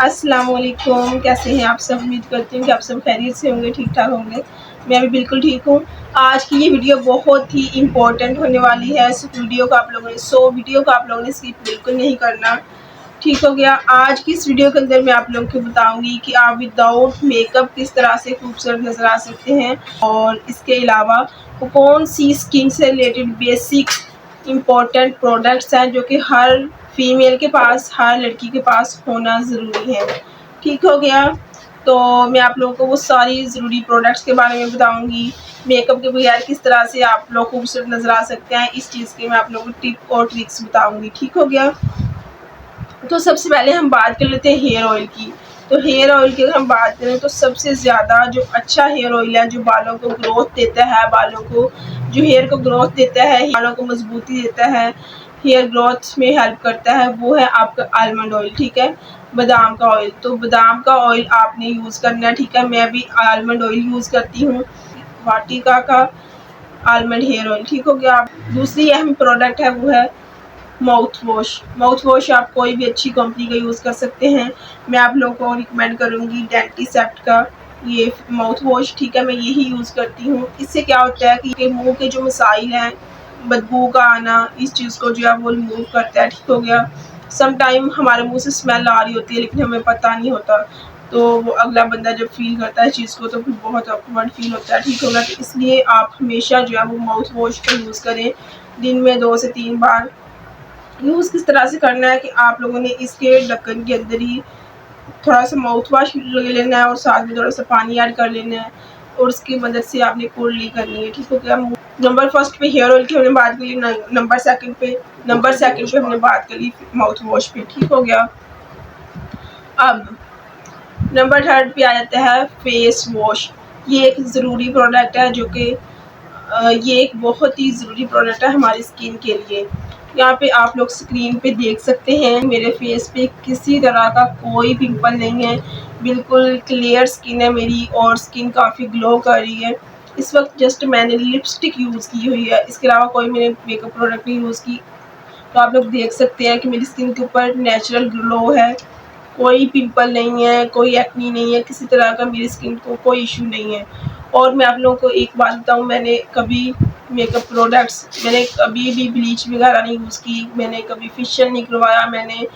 अस्सलाम वालेकुम। कैसे हैं आप सब? उम्मीद करती हूँ कि आप सब खैरियत से होंगे, ठीक ठाक होंगे। मैं भी बिल्कुल ठीक हूँ। आज की ये वीडियो बहुत ही इम्पोर्टेंट होने वाली है। इस वीडियो को आप लोगों ने स्किप बिल्कुल नहीं करना, ठीक हो गया। आज की इस वीडियो के अंदर मैं आप लोगों को बताऊंगी कि आप विदाउट मेकअप किस तरह से खूबसूरत नज़र आ सकते हैं, और इसके अलावा वो कौन सी स्किन से रिलेटेड बेसिक इम्पोर्टेंट प्रोडक्ट्स हैं जो कि हर फीमेल के पास, हर लड़की के पास होना ज़रूरी है, ठीक हो गया। तो मैं आप लोगों को वो सारी ज़रूरी प्रोडक्ट्स के बारे में बताऊंगी। मेकअप के बगैर किस तरह से आप लोग खूबसूरत नज़र आ सकते हैं, इस चीज़ की मैं आप लोगों को टिप और ट्रिक्स बताऊंगी, ठीक हो गया। तो सबसे पहले हम बात कर लेते हैं हेयर ऑयल की। तो हेयर ऑयल की अगर हम बात करें तो सबसे ज़्यादा जो अच्छा हेयर ऑयल है, जो बालों को ग्रोथ देता है, बालों को जो हेयर को ग्रोथ देता है, बालों को मजबूती देता है, हेयर ग्रोथ में हेल्प करता है, वो है आपका आलमंड ऑयल, ठीक है, बादाम का ऑयल। तो बादाम का ऑयल आपने यूज़ करना है, ठीक है। मैं भी आलमंड ऑयल यूज़ करती हूँ, वाटिका का आलमंड हेयर ऑयल, ठीक हो गया। दूसरी अहम प्रोडक्ट है वो है माउथ वॉश। माउथ वॉश आप कोई भी अच्छी कंपनी का यूज़ कर सकते हैं। मैं आप लोगों को रिकमेंड करूँगी डेंटिसेप्ट का ये माउथ वॉश, ठीक है, मैं यही यूज़ करती हूँ। इससे क्या होता है कि मुंह के जो मसाइल हैं, बदबू का आना, इस चीज़ को जो है वो रिमूव करता है, ठीक हो गया। सम टाइम हमारे मुंह से स्मेल आ रही होती है लेकिन हमें पता नहीं होता, तो वो अगला बंदा जब फील करता है चीज़ को तो फिर बहुत ऑकवर्ड फील होता है, ठीक होगा। तो इसलिए आप हमेशा जो है वो माउथ वॉश का यूज़ करें, दिन में 2 से 3 बार। यूज़ किस तरह से करना है कि आप लोगों ने इसके ढक्कन के अंदर ही थोड़ा सा माउथ वॉश ले लेना है और साथ में थोड़ा सा पानी ऐड कर लेना है, और उसकी मदद से आपने कुल्ली करनी है, ठीक हो गया। नंबर फर्स्ट पे हेयर ऑयल की हमने बात कर ली, नंबर सेकंड पे हमने बात कर ली माउथ वॉश पे, ठीक हो गया। अब नंबर थर्ड पे आ जाता है फेस वॉश। ये एक ज़रूरी प्रोडक्ट है जो कि ये एक बहुत ही ज़रूरी प्रोडक्ट है हमारी स्किन के लिए। यहाँ पे आप लोग स्क्रीन पे देख सकते हैं मेरे फेस पे किसी तरह का कोई पिंपल नहीं है, बिल्कुल क्लियर स्किन है मेरी, और स्किन काफ़ी ग्लो कर रही है। इस वक्त जस्ट मैंने लिपस्टिक यूज़ की हुई है, इसके अलावा कोई मैंने मेकअप प्रोडक्ट नहीं यूज़ की। तो आप लोग देख सकते हैं कि मेरी स्किन के ऊपर नेचुरल ग्लो है, कोई पिंपल नहीं है, कोई एक्नी नहीं है, किसी तरह का मेरी स्किन को कोई इशू नहीं है। और मैं आप लोगों को एक बात बताऊँ, मैंने कभी मेकअप प्रोडक्ट्स, मैंने कभी भी ब्लीच वगैरह नहीं यूज़ की, मैंने कभी फेशियल नहीं करवाया, मैंने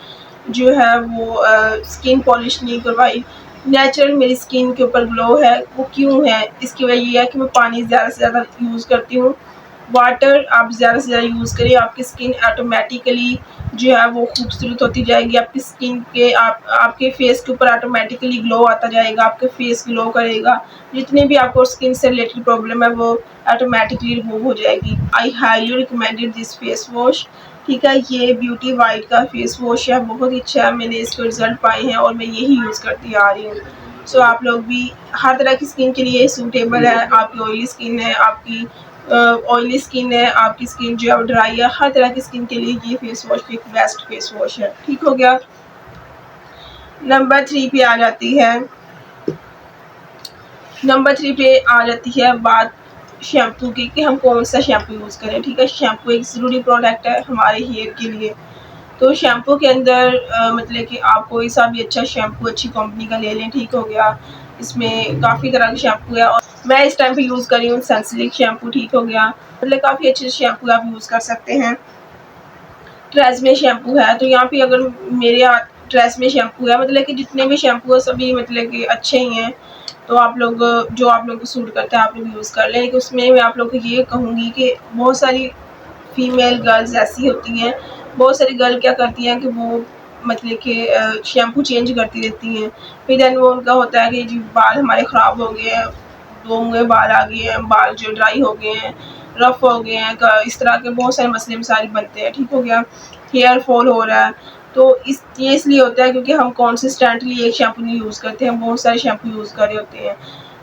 जो है वो स्किन पॉलिश नहीं करवाई। नेचुरल मेरी स्किन के ऊपर ग्लो है। वो क्यों है? इसकी वजह ये है कि मैं पानी ज़्यादा से ज़्यादा यूज़ करती हूँ। वाटर आप ज़्यादा से ज़्यादा यूज़ करिए, आपकी स्किन ऑटोमेटिकली जो है वो खूबसूरत होती जाएगी। आपकी स्किन के आपके फेस के ऊपर ऑटोमेटिकली ग्लो आता जाएगा, आपके फेस ग्लो करेगा। जितने भी आपको स्किन से रिलेटेड प्रॉब्लम है वो ऑटोमेटिकली रिमूव हो जाएगी। I highly recommended this face wash, ठीक है। ये ब्यूटी वाइट का फेस वॉश है, बहुत ही अच्छा है, मैंने इसके रिजल्ट पाए हैं और मैं यही यूज़ करती आ रही हूँ। सो आप लोग भी हर तरह की स्किन के लिए सूटेबल है। आपकी ऑयली स्किन है, आपकी ऑयली स्किन है, आपकी स्किन जो है ड्राई है, हर तरह की स्किन के लिए ये फेस वॉश एक बेस्ट फेस वॉश है, ठीक हो गया। नंबर थ्री पे आ जाती है बात शैम्पू की कि हम कौन सा शैम्पू यूज़ करें, ठीक है। शैम्पू एक ज़रूरी प्रोडक्ट है हमारे हेयर के लिए। तो शैम्पू के अंदर मतलब कि आप कोई सा भी अच्छा शैम्पू अच्छी कंपनी का ले लें, ठीक हो गया। इसमें काफ़ी तरह के शैम्पू है और मैं इस टाइम पे यूज़ कर रही हूँ सनसिल्क शैम्पू, ठीक हो गया। मतलब काफ़ी अच्छे शैम्पू आप यूज़ कर सकते हैं। ट्रेज़मे शैम्पू है, तो यहाँ पे अगर मेरे यहाँ ट्रेज़मे शैम्पू है, मतलब कि जितने भी शैम्पू है सभी मतलब कि अच्छे ही हैं। तो आप लोग जो आप लोग को सूट करता है आप लोग यूज़ कर लें। लेकिन उसमें मैं आप लोग को ये कहूँगी कि बहुत सारी फीमेल गर्ल्स ऐसी होती हैं, बहुत सारी गर्ल क्या करती हैं कि वो मतलब कि शैम्पू चेंज करती रहती हैं। फिर देन वो उनका होता है कि जी बाल हमारे ख़राब हो गए हैं, दोमुहे बाल आ गए हैं, बाल जो ड्राई हो गए हैं, रफ हो गए हैं, इस तरह के बहुत सारे मसले मसाइल बनते हैं, ठीक हो गया। हेयर फॉल हो रहा है, तो ये इसलिए होता है क्योंकि हम कंसिस्टेंटली एक शैम्पू नहीं यूज़ करते, हम बहुत सारे शैम्पू यूज़ कर रहे होते हैं।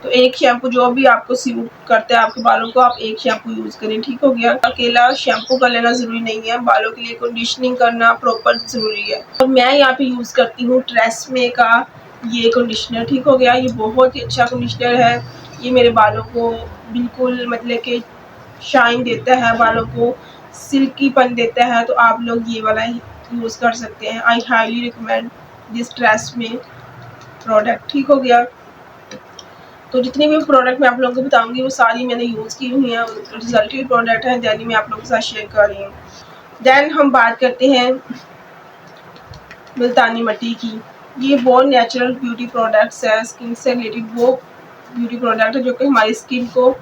तो एक शैम्पू जो भी आपको सूट करता है आपके बालों को, आप एक शैम्पू यूज़ करें, ठीक हो गया। अकेला शैम्पू कर लेना ज़रूरी नहीं है, बालों के लिए कंडीशनिंग करना प्रॉपर ज़रूरी है। और मैं यहाँ पे यूज़ करती हूँ ट्रेसमे का ये कंडीशनर, ठीक हो गया। ये बहुत ही अच्छा कंडीशनर है, ये मेरे बालों को बिल्कुल मतलब कि शाइन देता है, बालों को सिल्कीपन देता है। तो आप लोग ये वाला यूज़ कर सकते हैं। I highly recommend this TRESemmé product. ठीक हो गया। तो जितने भी प्रोडक्ट मैं आप लोगों को बताऊंगी वो सारी मैंने यूज़ की हुई हैं, रिजल्टेड प्रोडक्ट हैं, दैनी मैं आप लोगों के साथ शेयर कर रही हूँ। देन हम बात करते हैं मुल्तानी मिट्टी की। ये बहुत नेचुरल ब्यूटी प्रोडक्ट्स है, स्किन से रिलेटेड वो ब्यूटी प्रोडक्ट है जो कि हमारी स्किन को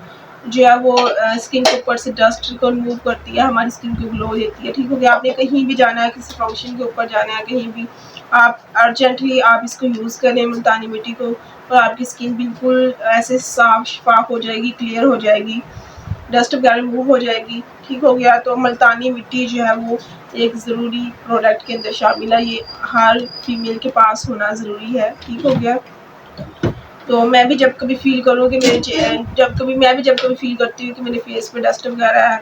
जो है वो स्किन के ऊपर से डस्ट को रिमूव करती है, हमारी स्किन को ग्लो देती है। ठीक हो गया। आपने कहीं भी जाना है, किसी फंक्शन के ऊपर जाना है, कहीं भी आप अर्जेंटली आप इसको यूज़ करें मुल्तानी मिट्टी को, और आपकी स्किन बिल्कुल ऐसे साफ शफाफ हो जाएगी, क्लियर हो जाएगी, डस्ट वगैरह रिमूव हो जाएगी। ठीक हो गया। तो मुल्तानी मिट्टी जो है वो एक ज़रूरी प्रोडक्ट के अंदर शामिल है, ये हर फीमेल के पास होना ज़रूरी है। ठीक हो गया। तो मैं भी जब कभी फील करूँ कि जब कभी फील करती हूँ कि मेरे फेस पे डस्ट वगैरह है,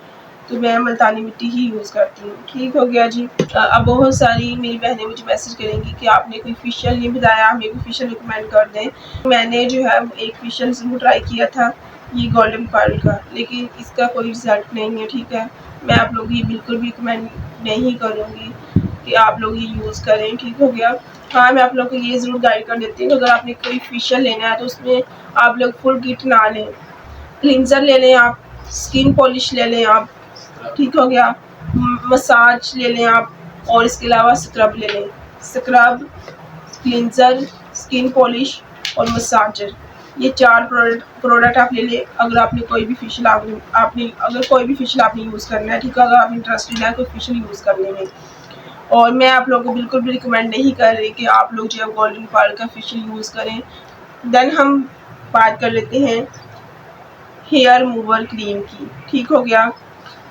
तो मैं मुल्तानी मिट्टी ही यूज़ करती हूँ। ठीक हो गया जी। अब बहुत सारी मेरी बहनें मुझे मैसेज करेंगी कि आपने कोई फेशियल नहीं बताया, हमें कोई फेशियल रिकमेंड कर दें। मैंने जो है एक फेशियल ज़रूर ट्राई किया था, ये गोल्डन पर्ल का, लेकिन इसका कोई रिज़ल्ट नहीं है। ठीक है। मैं आप लोग ये बिल्कुल भी रिकमेंड नहीं करूँगी कि आप लोग ये यूज़ करें। ठीक हो गया। हाँ, मैं आप लोग को ये ज़रूर गाइड कर देती हूँ कि अगर आपने कोई फेशियल लेना है तो उसमें आप लोग फुल किट ना लें, क्लिनज़र ले लें आप, स्किन पॉलिश ले लें आप। ठीक हो गया। मसाज ले लें आप, और इसके अलावा स्क्रब ले लें। स्क्रब, क्लिनज़र, स्किन पॉलिश और मसाजर, ये 4 प्रोडक्ट आप ले लें। अगर आपने कोई भी फेशियल आपने यूज़ करना है। ठीक है। अगर आप इंटरेस्टेड है कोई फेशियल यूज़ करने में, और मैं आप लोगों को बिल्कुल भी रिकमेंड नहीं कर रही कि आप लोग जो है गोल्डन पर्ल का फेशियल यूज़ करें। देन हम बात कर लेते हैं हेयर रिमूवल क्रीम की। ठीक हो गया।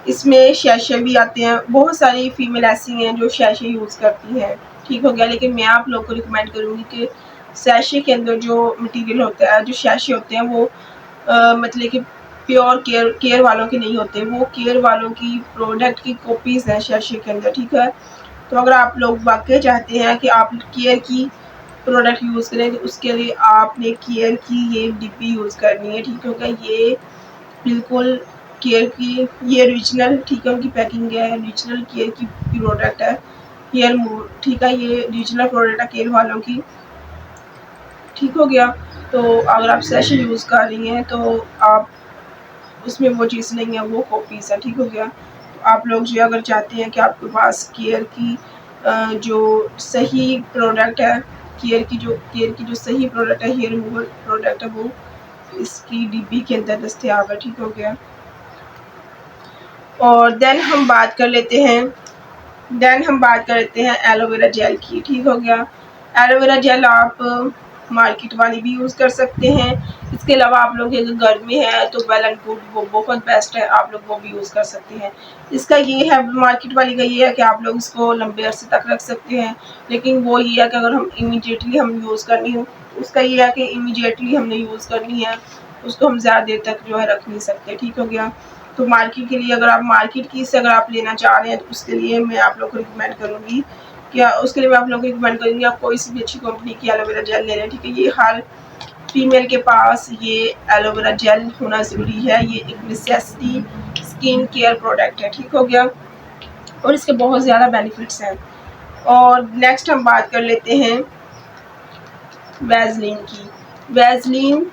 इसमें शैशे भी आते हैं, बहुत सारी फीमेल ऐसी हैं जो शैशे यूज़ करती हैं। ठीक हो गया। लेकिन मैं आप लोग को रिकमेंड करूँगी कि शैशे के अंदर जो मटेरियल होता है, जो शैशे होते हैं वो मतलब कि प्योर केयर वालों के नहीं होते, वो केयर वालों की प्रोडक्ट की कॉपीज़ हैं शैशे के अंदर। ठीक है। तो अगर आप लोग वाकई चाहते हैं कि आप केयर की प्रोडक्ट यूज़ करें, तो उसके लिए आपने केयर की ये डिब्बी यूज़ करनी है। ठीक है। ये बिल्कुल केयर की, ये ओरिजिनल, ठीक है, उनकी पैकिंग है, ओरिजिनल केयर की प्रोडक्ट है, हेयर मूव। ठीक है। ये ओरिजिनल प्रोडक्ट है केयर वालों की। ठीक हो गया। तो अगर आप सेशन यूज़ कर रही हैं तो आप उसमें वो चीज़ नहीं है, वो कॉपीज़ है। ठीक हो गया। तो आप लोग जो अगर चाहते हैं कि आपके पास केयर की जो सही प्रोडक्ट है, केयर की जो सही प्रोडक्ट है, हेयर रिमूवल प्रोडक्ट है, वो इसकी डिब्बी के अंदर दस्तयाब है। ठीक हो गया। और देन हम बात कर लेते हैं एलोवेरा जेल की। ठीक हो गया। एलोवेरा जेल आप मार्केट वाली भी यूज़ कर सकते हैं। इसके अलावा आप लोग अगर घर में है तो वेल एंड गुड, वो बहुत बेस्ट है, आप लोग वो भी यूज़ कर सकते हैं। इसका ये है, मार्केट वाली का ये है कि आप लोग इसको लंबे अरसे तक रख सकते हैं, लेकिन वो ये है कि अगर हम इमीडिएटली हम यूज़ करनी हो, उसका ये है कि इमीडिएटली हमने यूज़ करनी है, उसको हम ज़्यादा देर तक जो है रख नहीं सकते। ठीक हो गया। तो मार्केट के लिए अगर आप मार्केट की से अगर आप लेना चाह रहे हैं तो उसके लिए मैं आप लोग को रिकमेंड करूँगी, क्या उसके लिए मैं आप लोग को रिकमेंड करूँगी आप कोई सी भी अच्छी कंपनी की एलोवेरा जेल ले लें। ठीक है। ये हर फीमेल के पास ये एलोवेरा जेल होना ज़रूरी है, ये एक नेसेसिटी स्किन केयर प्रोडक्ट है। ठीक हो गया। और इसके बहुत ज़्यादा बेनिफिट्स हैं। और नेक्स्ट हम बात कर लेते हैं वैसलीन की। वैसलीन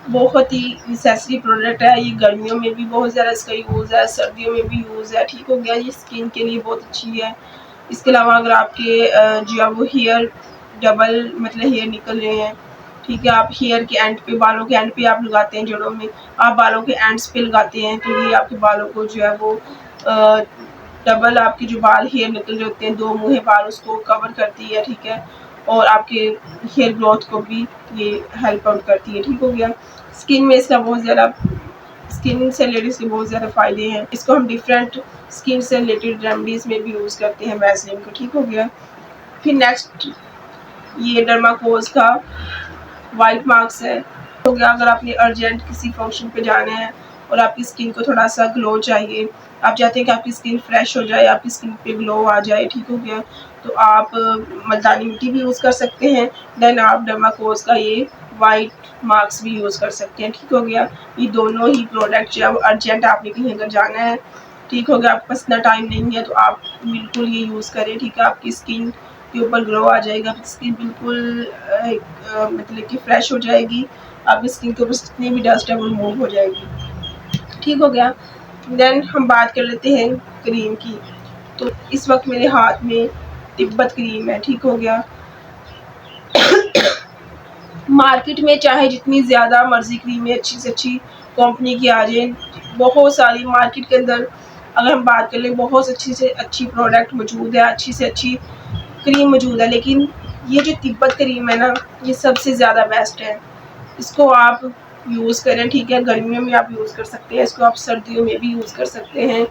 बहुत ही नेसेसरी प्रोडक्ट है, ये गर्मियों में भी बहुत ज़्यादा इसका यूज़ है, सर्दियों में भी यूज़ है। ठीक हो गया। ये स्किन के लिए बहुत अच्छी है। इसके अलावा अगर आपके जो है वो हेयर डबल मतलब हेयर निकल रहे हैं, ठीक है, आप हेयर के एंड पे, बालों के एंड पे आप लगाते हैं, जड़ों में आप बालों के एंड्स पे लगाते हैं, तो ये आपके बालों को जो है वो डबल आपके जो बाल हेयर निकल रहे होते हैं, 2 मुँहे बाल, उसको कवर करती है। ठीक है। और आपके हेयर ग्रोथ को भी ये हेल्प आउट करती है। ठीक हो गया। स्किन में इसका बहुत ज़्यादा, स्किन से रिलेटेड इसके बहुत ज़्यादा फ़ायदे हैं। इसको हम डिफरेंट स्किन से रिलेटेड रेमेडीज़ में भी यूज़ करते हैं वैसलीन को। ठीक हो गया। फिर नेक्स्ट ये डर्माकोज का वाइट मार्क्स है। हो गया। अगर आपने अर्जेंट किसी फंक्शन पे जाना है और आपकी स्किन को थोड़ा सा ग्लो चाहिए, आप चाहते हैं कि आपकी स्किन फ्रेश हो जाए, आपकी स्किन पे ग्लो आ जाए, ठीक हो गया, तो आप मुल्तानी मिट्टी भी यूज़ कर सकते हैं। देन आप डर्माकोज का ये वाइट मार्क्स भी यूज़ कर सकते हैं। ठीक हो गया। ये दोनों ही प्रोडक्ट जब अर्जेंट आपने कहीं अगर जाना है, ठीक हो गया, आपके पास इतना टाइम नहीं है, तो आप बिल्कुल ये यूज़ करें। ठीक है। आपकी स्किन के ऊपर ग्लो आ जाएगा, आपकी स्किन बिल्कुल मतलब कि फ्रेश हो जाएगी, आपकी स्किन के ऊपर जितनी भी डस्ट है वो रिमूव हो जाएगी। ठीक हो गया। देन हम बात कर लेते हैं क्रीम की। तो इस वक्त मेरे हाथ में तिब्बत क्रीम है। ठीक हो गया। मार्केट में चाहे जितनी ज़्यादा मर्जी क्रीमें अच्छी से अच्छी कंपनी की आ जाए, बहुत सारी मार्केट के अंदर अगर हम बात कर लें बहुत अच्छी से अच्छी प्रोडक्ट मौजूद है, अच्छी से अच्छी क्रीम मौजूद है, लेकिन ये जो तिब्बत क्रीम है ना, ये सबसे ज़्यादा बेस्ट है। इसको आप यूज़ करें। ठीक है, गर्मियों में आप यूज़ कर सकते हैं, इसको आप सर्दियों में भी यूज़ कर सकते हैं।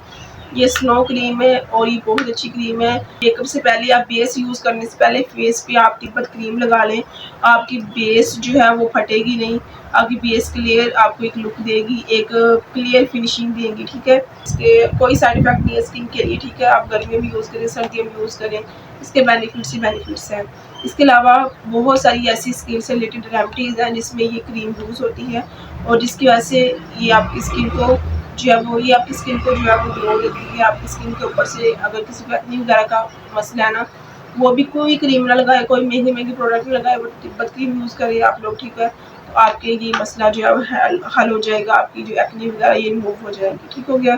ये स्नो क्रीम है और ये बहुत अच्छी क्रीम है। मेकअप से पहले आप बेस यूज़ करने से पहले फेस पे आप तिब्बत क्रीम लगा लें, आपकी बेस जो है वो फटेगी नहीं, आपकी बेस क्लियर आपको एक लुक देगी, एक क्लियर फिनिशिंग देगी। ठीक है, इसके कोई साइड इफेक्ट नहीं है स्किन के लिए। ठीक है, आप गर्मियों में यूज़ करें, सर्दियों में यूज़ करें, इसके बेनिफिट्स ही बेनिफिट्स हैं। इसके अलावा बहुत सारी ऐसी स्किन से रिलेटेड रेमेडीज़ हैं जिसमें ये क्रीम यूज़ होती है और जिसकी वजह से ये आपकी स्किन को जो है वो ये आपकी स्किन को जो है वो ग्लो देती है। आपकी स्किन के ऊपर से अगर किसी को एक्ने वगैरह का मसला है ना, वो भी कोई क्रीम ना लगाए, कोई महंगी महंगी प्रोडक्ट ना लगाए, वो तिब्बत क्रीम यूज़ करें आप लोग। ठीक है, तो आपके ये मसला जो है वो हल हो जाएगा, आपकी जो एक्ने वगैरह ये रिमूव हो जाएगी। ठीक हो गया।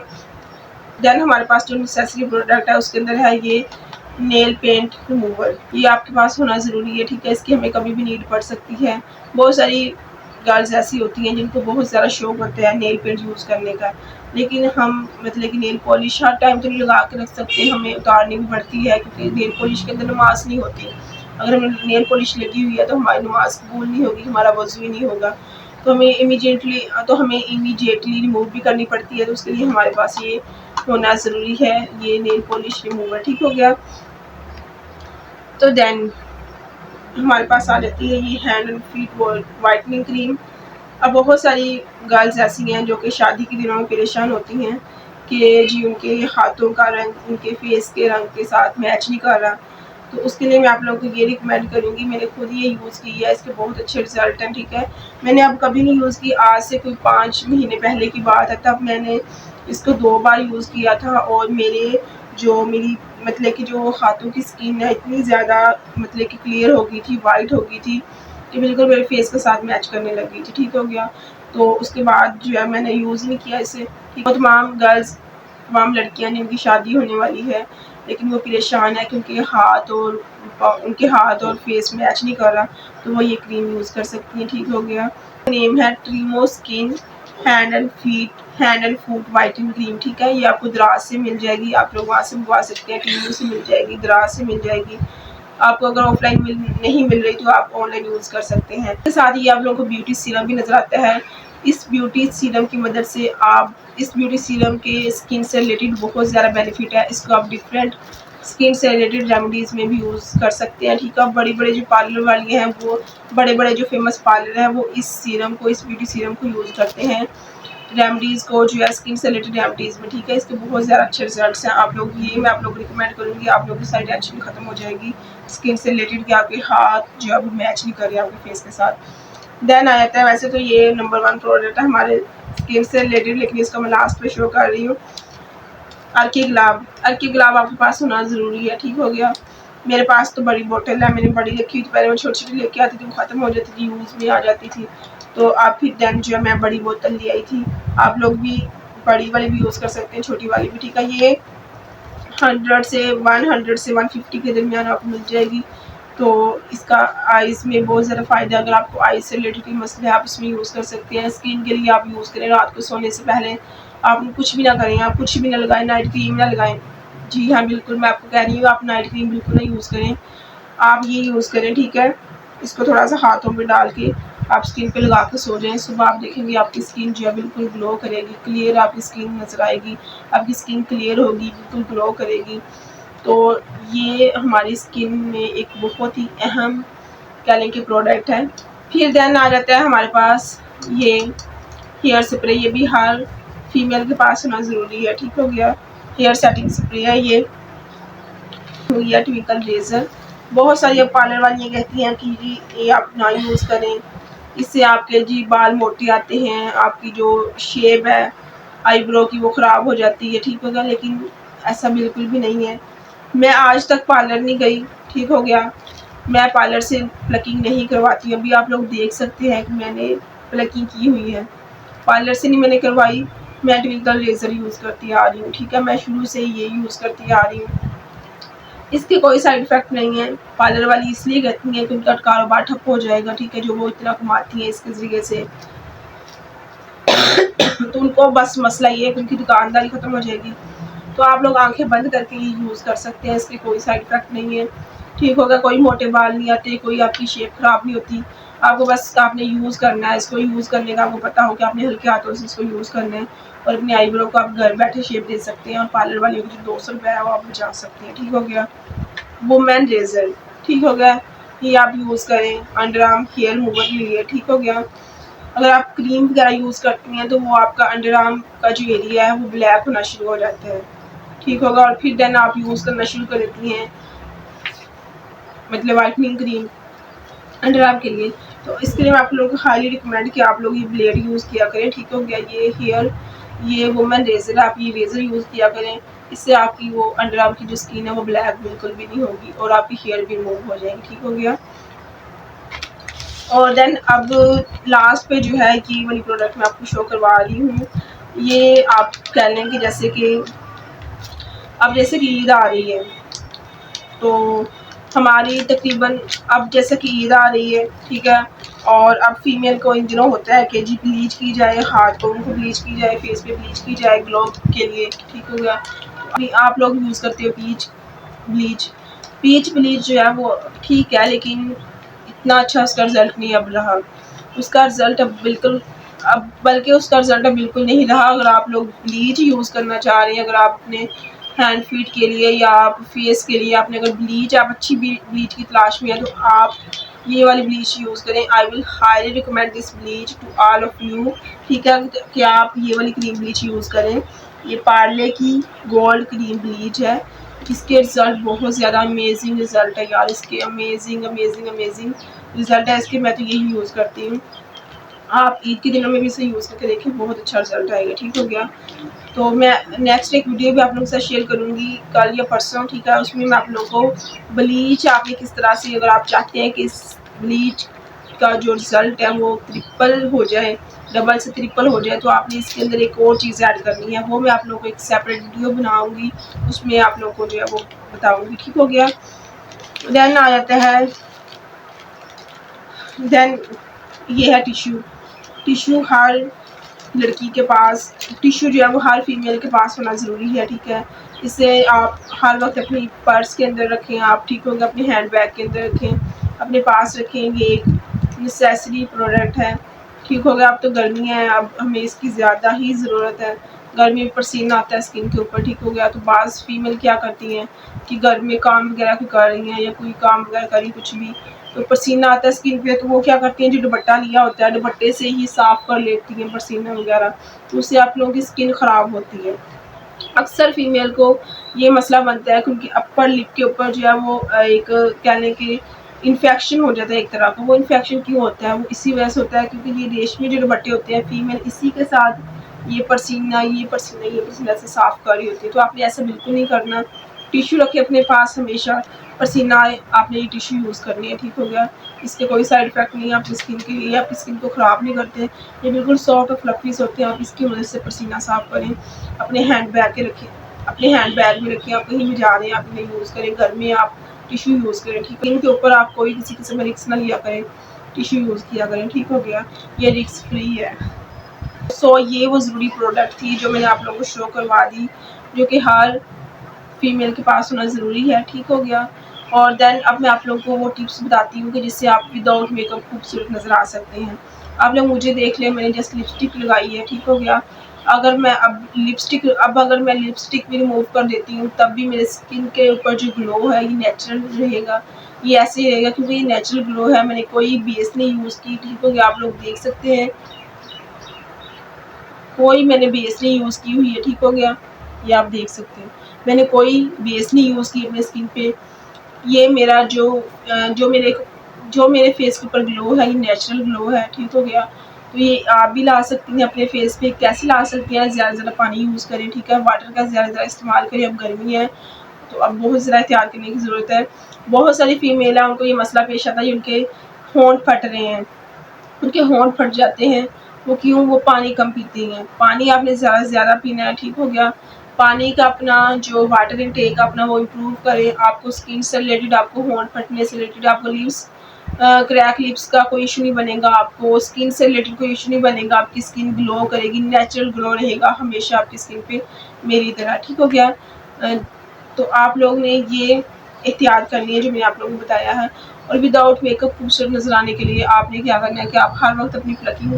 देन हमारे पास जो नेसेसरी प्रोडक्ट है उसके अंदर है ये नेल पेंट रिमूवर। ये आपके पास होना ज़रूरी है। ठीक है, इसकी हमें कभी भी नीड पड़ सकती है। बहुत सारी गर्ल्स ऐसी होती हैं जिनको बहुत ज़्यादा शौक होता है नेल पेंट यूज़ करने का, लेकिन हम मतलब कि नेल पॉलिश हर टाइम तो नहीं लगा के रख सकते, हमें उतारनी भी पड़ती है क्योंकि नेल पॉलिश के अंदर नमाज नहीं होती। अगर हमें नेल पॉलिश लगी हुई है तो हमारी नमाज कबूल नहीं होगी, हमारा वज़ू ही नहीं होगा, तो हमें इमीडिएटली रिमूव भी करनी पड़ती है। तो उसके लिए हमारे पास ये होना ज़रूरी है, ये नेल पॉलिश रिमूवर। ठीक हो गया। तो देन हमारे पास आ जाती है ये hand and feet whitening cream. अब बहुत सारी गर्ल्स ऐसी हैं जो कि शादी के दिनों में परेशान होती हैं कि जी उनके हाथों का रंग उनके फेस के रंग के साथ मैच नहीं कर रहा, तो उसके लिए मैं आप लोगों को ये रिकमेंड करूँगी। मैंने खुद ये यूज़ की है, इसके बहुत अच्छे रिजल्ट हैं। ठीक है, मैंने अब कभी नहीं यूज़ की, आज से कोई 5 महीने पहले की बात है, तब मैंने इसको 2 बार यूज़ किया था और मेरी मतलब कि जो हाथों की स्किन है इतनी ज़्यादा मतलब कि क्लियर हो गई थी, वाइट हो गई थी कि बिल्कुल मेरे फेस के साथ मैच करने लग गई थी। ठीक हो गया। तो उसके बाद जो है मैंने यूज़ नहीं किया इसे। तो तमाम गर्ल्स, तमाम लड़कियां जिनकी शादी होने वाली है लेकिन वो परेशान है क्योंकि उनके हाथ और फेस मैच नहीं कर रहा, तो वो ये क्रीम यूज़ कर सकती हैं। ठीक हो गया। नेम है ट्रीमो skin hand and foot whitening cream. ठीक है, ये आपको दराज से मिल जाएगी, आप लोग वहाँ से मंगवा सकते हैं, ट्रीमो से मिल जाएगी, दराज से मिल जाएगी। आपको अगर ऑफलाइन नहीं मिल रही तो आप ऑनलाइन यूज़ कर सकते हैं। इसके साथ ही आप लोगों को ब्यूटी सीरम भी नज़र आता है। इस ब्यूटी सीरम की मदद से आप इस ब्यूटी सीरम के स्किन से रिलेटेड बहुत ज़्यादा बेनिफिट है, इसको आप डिफरेंट स्किन से रिलेटेड रेमेडीज़ में भी यूज़ कर सकते हैं। ठीक है, बड़े बड़े जो पार्लर वाली हैं वो बड़े बड़े जो फेमस पार्लर हैं वो इस ब्यूटी सीरम को यूज़ करते हैं रेमेडीज़ को, जो है स्किन से रिलेटेड रेमेडीज़ में। ठीक है, इसके बहुत ज़्यादा अच्छे रिजल्ट्स हैं। मैं आप लोग को रिकमेंड करूँगी, आप लोगों की सारी टेंशन खत्म हो जाएगी स्किन से रिलेटेड कि आपके हाथ जो है वो मैच नहीं कर रहे आपके फेस के साथ। देन आ जाता है, वैसे तो ये नंबर 1 प्रोडक्ट है हमारे स्किन से रिलेटेड, लेकिन इसको मैं लास्ट पे शो कर रही हूँ। अर्की गुलाब आपके पास होना ज़रूरी है। ठीक हो गया। मेरे पास तो बड़ी बोतल है, मैंने बड़ी रखी हुई थी, पहले मैं छोटी छोटी लेके आती थी, वो ख़त्म हो जाती थी, यूज़ में आ जाती थी, तो आप फिर देन जो है मैं बड़ी बोतल ले आई थी। आप लोग भी बड़ी वाली भी यूज़ कर सकते हैं, छोटी वाली भी। ठीक है, ये 100 से 150 के दरमियान आपको मिल जाएगी। तो इसका आइज़ में बहुत ज़्यादा फ़ायदा है। अगर आपको आइज़ से रिलेटेड कोई मसले आप इसमें यूज़ कर सकते हैं। स्किन के लिए आप यूज़ करें, रात को सोने से पहले आप कुछ भी ना करें, आप कुछ भी ना लगाएं, नाइट क्रीम ना लगाएं। जी हाँ, बिल्कुल मैं आपको कह रही हूँ, आप नाइट क्रीम बिल्कुल ना यूज़ करें, आप ये यूज़ करें। ठीक है, इसको थोड़ा सा हाथों में डाल के आप स्किन पे लगा के सो जाएं। सुबह आप देखेंगे आपकी स्किन जो है बिल्कुल ग्लो करेगी, क्लियर आपकी स्किन नज़र आएगी, आपकी स्किन क्लियर होगी, बिल्कुल ग्लो करेगी। तो ये हमारी स्किन में एक बहुत ही अहम कह लें कि प्रोडक्ट है। फिर देन आ जाता है हमारे पास ये हेयर स्प्रे। ये भी हर फीमेल के पास होना ज़रूरी है। ठीक हो गया। हेयर सेटिंग स्प्रे है ये ट्विंकल रेजर। बहुत सारी अब पार्लर वाली कहती हैं कि जी ये आप ना यूज़ करें, इससे आपके जी बाल मोटे आते हैं, आपकी जो शेप है आईब्रो की वो ख़राब हो जाती है। ठीक होगा, लेकिन ऐसा बिल्कुल भी नहीं है। मैं आज तक पार्लर नहीं गई, ठीक हो गया। मैं पार्लर से प्लकिंग नहीं करवाती। अभी आप लोग देख सकते हैं कि मैंने प्लकिंग की हुई है, पार्लर से नहीं मैंने करवाई। मैं ट्विंकल रेज़र यूज़ करती आ रही हूँ, ठीक है। मैं शुरू से ये यूज़ करती आ रही हूँ। इसके कोई साइड इफ़ेक्ट नहीं है। पार्लर वाली इसलिए कहती हैं कि उनका कारोबार ठप हो जाएगा, ठीक है, जो वो इतना कमाती हैं इसके ज़रिए से। तो उनको बस मसला ये है कि उनकी दुकानदारी ख़त्म हो जाएगी। तो आप लोग आंखें बंद करके ये यूज़ कर सकते हैं, इसके कोई साइड इफ़ेक्ट नहीं है, ठीक होगा। कोई मोटे बाल नहीं आते, कोई आपकी शेप ख़राब नहीं होती। आपको बस आपने यूज़ करना है, इसको यूज़ करने का आपको पता हो कि आपने हल्के हाथों से इसको यूज़ करना है और अपनी आईब्रो को आप घर बैठे शेप दे सकते हैं और पार्लर वालियों को जो 200 रुपये है वो आप बचा सकते हैं, ठीक हो गया। वुमेन रेज़र, ठीक हो गया, ये आप यूज़ करें अंडर आर्म हेयर रिमूवर के लिए, ठीक हो गया। अगर आप क्रीम वगैरह यूज़ करती हैं तो वो आपका अंडर आर्म का जो एरिया है वो ब्लैक होना शुरू हो जाता है, ठीक होगा। और फिर देन आप यूज़ करना शुरू कर देती हैं मतलब वाइटनिंग क्रीम अंडर आर्म के लिए। तो इसके लिए मैं आप लोगों को हाईली रिकमेंड कि आप लोग ये ब्लेड यूज़ किया करें, ठीक हो गया। ये वुमेन रेज़र है, आप ये रेज़र यूज़ किया करें। इससे आपकी वो अंडर आर्म की जो स्किन है वो ब्लैक बिल्कुल भी नहीं होगी और आपकी हेयर भी रिमूव हो जाएगी, ठीक हो गया। और देन अब लास्ट पे जो है ये वाली प्रोडक्ट मैं आपको शो करवा रही हूँ। ये आप कह लें कि जैसे कि अब जैसे कि ईद आ रही है तो हमारी तकरीबन अब जैसे कि ईद आ रही है, ठीक है। और अब फीमेल को इन दिनों होता है कि जी ब्लीच की जाए, हाथों को ब्लीच की जाए, फेस पे ब्लीच की जाए ग्लो के लिए, ठीक हो गया। अभी आप लोग यूज़ करते हो ब्लीच पीच ब्लीच जो है वो ठीक है, लेकिन इतना अच्छा उसका रिज़ल्ट नहीं अब रहा। उसका रिज़ल्ट अब बल्कि उसका रिज़ल्ट अब बिल्कुल नहीं रहा। अगर आप लोग ब्लीच यूज़ करना चाह रहे हैं, अगर आप अपने हैंड फीट के लिए या आप फेस के लिए आपने अगर ब्लीच आप अच्छी ब्लीच की तलाश में है तो आप ये वाली ब्लीच यूज़ करें। I will highly recommend this bleach to all of you, ठीक है, कि आप ये वाली क्रीम ब्लीच यूज़ करें। ये पार्ले की गोल्ड क्रीम ब्लीच है। इसके रिज़ल्ट बहुत ज़्यादा अमेजिंग रिज़ल्ट है यार, इसके अमेजिंग अमेजिंग अमेजिंग रिज़ल्ट है इसके। मैं तो यही यूज़ करती हूँ। आप ईद के दिनों में भी इसे यूज़ करके देखें, बहुत अच्छा रिज़ल्ट आएगा, ठीक हो गया। तो मैं नेक्स्ट एक वीडियो भी आप लोगों के साथ शेयर करूँगी कल या परसों, ठीक है। उसमें मैं आप लोगों को ब्लीच आपने किस तरह से, अगर आप चाहते हैं कि इस ब्लीच का जो रिज़ल्ट है वो ट्रिपल हो जाए, डबल से ट्रिपल हो जाए, तो आपने इसके अंदर एक और चीज़ ऐड करनी है। वो मैं आप लोगों को एक सेपरेट वीडियो बनाऊँगी, उसमें आप लोगों को जो है वो बताऊँगी, ठीक हो गया। देन आ जाता है, देन ये है टिश्यू हर लड़की के पास टिश्यू जो है वो हर फीमेल के पास होना ज़रूरी है, ठीक है। इसे आप हर वक्त अपनी पर्स के अंदर रखें, आप ठीक होगा अपने हैंड बैग के अंदर रखें, अपने पास रखें। ये एक नेसेसरी प्रोडक्ट है, ठीक होगा। अब तो गर्मी है, अब हमें इसकी ज़्यादा ही ज़रूरत है। गर्मी में पसीना आता है स्किन के ऊपर, ठीक हो गया। तो बाज़ फीमेल क्या करती हैं कि घर में काम वगैरह कोई कर रही हैं या कोई काम वगैरह करी कुछ भी, तो पसीना आता है स्किन पे, तो वो क्या करती हैं जो दुपट्टा लिया होता है दुपट्टे से ही साफ़ कर लेती हैं पसीना वगैरह, तो उससे आप लोगों की स्किन ख़राब होती है। अक्सर फीमेल को ये मसला बनता है कि उनकी अपर लिप के ऊपर जो है वो एक कह लें कि इन्फेक्शन हो जाता है एक तरह का। वो इन्फेक्शन क्यों होता है? वो इसी वजह से होता है क्योंकि ये रेशमी जो दुपट्टे होते हैं फीमेल इसी के साथ ये पसीना से साफ़ कर रही होती है। तो आपने ऐसा बिल्कुल नहीं करना। टिश्यू रखें अपने पास हमेशा, पसीना आए आपने ये टिश्यू यूज़ करनी है, ठीक हो गया। इसके कोई साइड इफ़ेक्ट नहीं है आपकी स्किन के लिए, आपकी स्किन को ख़राब नहीं करते। ये बिल्कुल सॉफ्ट और फ्लफ़ीज़ होते हैं। आप इसकी मदद से पसीना साफ़ करें, अपने हैंड बैग में रखें। आप कहीं भी जा रहे हैं आप इन्हें यूज़ करें, घर में आप टिश्यू यूज़ करें, ठीक है। इनके ऊपर आप कोई किसी किस्म का रिस्क ना लिया करें, टिश्यू यूज़ किया करें, ठीक हो गया। ये रिस्क फ्री है। सो ये वो ज़रूरी प्रोडक्ट थी जो मैंने आप लोगों को शो करवा दी, जो कि हर फीमेल के पास होना ज़रूरी है, ठीक हो गया। और देन अब मैं आप लोगों को वो टिप्स बताती हूँ कि जिससे आप विदाउट मेकअप खूबसूरत नज़र आ सकते हैं। आप लोग मुझे देख लें, मैंने जस्ट लिपस्टिक लगाई है, ठीक हो गया। अगर मैं लिपस्टिक भी रिमूव कर देती हूँ तब भी मेरे स्किन के ऊपर जो ग्लो है ये नेचुरल रहेगा, ये ऐसे ही रहेगा क्योंकि ये नेचुरल ग्लो है। मैंने कोई बेस नहीं यूज़ की, ठीक हो गया। आप लोग देख सकते हैं कोई मैंने बेस नहीं यूज़ की हुई है, ठीक हो गया। ये आप देख सकते हैं मैंने कोई बेस नहीं यूज़ की अपने स्किन पे। ये मेरा जो मेरे फेस के ऊपर ग्लो है ये नेचुरल ग्लो है, ठीक हो गया। तो ये आप भी ला सकती हैं अपने फेस पे। कैसे ला सकते हैं? ज़्यादा से ज़्यादा पानी यूज़ करें, ठीक है। वाटर का ज़्यादा से ज़्यादा इस्तेमाल करें, अब गर्मी है तो अब बहुत ज़्यादा एहतियात करने की ज़रूरत है। बहुत सारी फीमेल है उनको ये मसला पेश आता है, उनके होंठ फट रहे हैं, उनके होंठ फट जाते हैं। वो क्यों? वो पानी कम पीती हैं। पानी आपने ज़्यादा से ज़्यादा पीना है, ठीक हो गया। पानी का अपना जो वाटर इनटेक अपना वो इम्प्रूव करें। आपको स्किन से रिलेटेड, आपको होंठ फटने से रिलेटेड, आपको लिप्स क्रैक लिप्स का कोई इशू नहीं बनेगा, आपको स्किन से रिलेटेड कोई इशू नहीं बनेगा, आपकी स्किन ग्लो करेगी, नेचुरल ग्लो रहेगा हमेशा आपकी स्किन पे मेरी तरह, ठीक हो गया। तो आप लोग ने ये एहतियात करनी है जो मैंने आप लोगों को बताया है। और विदाउट मेकअप खूबसूरत नज़र आने के लिए आपने क्या करना है कि आप हर वक्त अपनी प्लकिंग,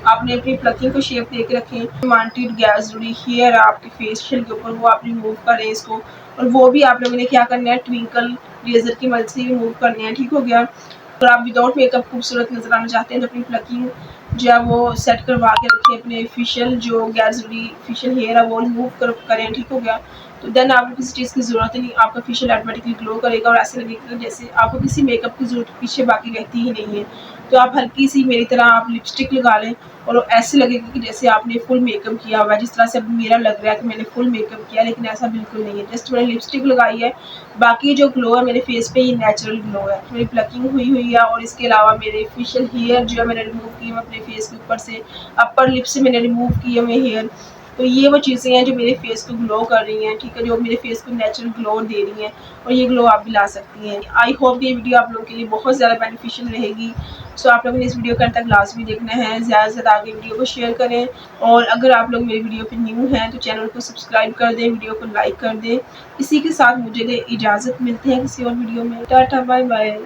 आपने अपनी प्लकिंग को शेप दे के रखें। वांटेड गैस जुड़ी हेयर आपके फेशियल के ऊपर वो आप रिमूव करें इसको, और वो भी आप लोगों ने क्या करना है, ट्विंकल रेजर की मदद से रिमूव करने हैं, ठीक हो गया। अगर आप विदाउट मेकअप खूबसूरत नज़र आना चाहते हैं तो अपनी प्लकिंग जो है वो सेट करवा के रखें, अपने फेशियल जो गैस जुड़ी फेशियल हेयर है वो रिमूव करें, ठीक हो गया। तो देन आपको किसी चीज़ की ज़रूरत नहीं, आपका फेशियल ऑटोमेटिकली ग्लो करेगा और ऐसे लगेगा जैसे आपको किसी मेकअप की ज़रूरत पीछे बाकी रहती ही नहीं है। तो आप हल्की सी मेरी तरह आप लिपस्टिक लगा लें और ऐसे लगेगा कि जैसे आपने फुल मेकअप किया हुआ है, जिस तरह से अब मेरा लग रहा है कि मैंने फुल मेकअप किया, लेकिन ऐसा बिल्कुल नहीं है। जस्ट मैंने लिपस्टिक लगाई है, बाकी जो ग्लो है मेरे फेस पे ये नेचुरल ग्लो है। मेरी प्लकिंग हुई है और इसके अलावा मेरे फेशियल हेयर जो है मैंने रिमूव किए अपने फेस के ऊपर से, अपर लिप से मैंने रिमूव किए हुए हेयर। तो ये वो चीज़ें हैं जो मेरे फेस को ग्लो कर रही हैं, ठीक है, जो मेरे फेस को नेचुरल ग्लो दे रही हैं, और ये ग्लो आप भी ला सकती हैं। आई होप ये वीडियो आप लोगों के लिए बहुत ज़्यादा बेनिफिशियल रहेगी। सो आप लोगों ने इस वीडियो का अंत तक लाजमी देखना है, ज़्यादा से ज़्यादा आगे वीडियो को शेयर करें, और अगर आप लोग मेरी वीडियो पे न्यू हैं तो चैनल को सब्सक्राइब कर दें, वीडियो को लाइक कर दें। इसी के साथ मुझे इजाज़त, मिलते हैं किसी और वीडियो में। Tata bye bye.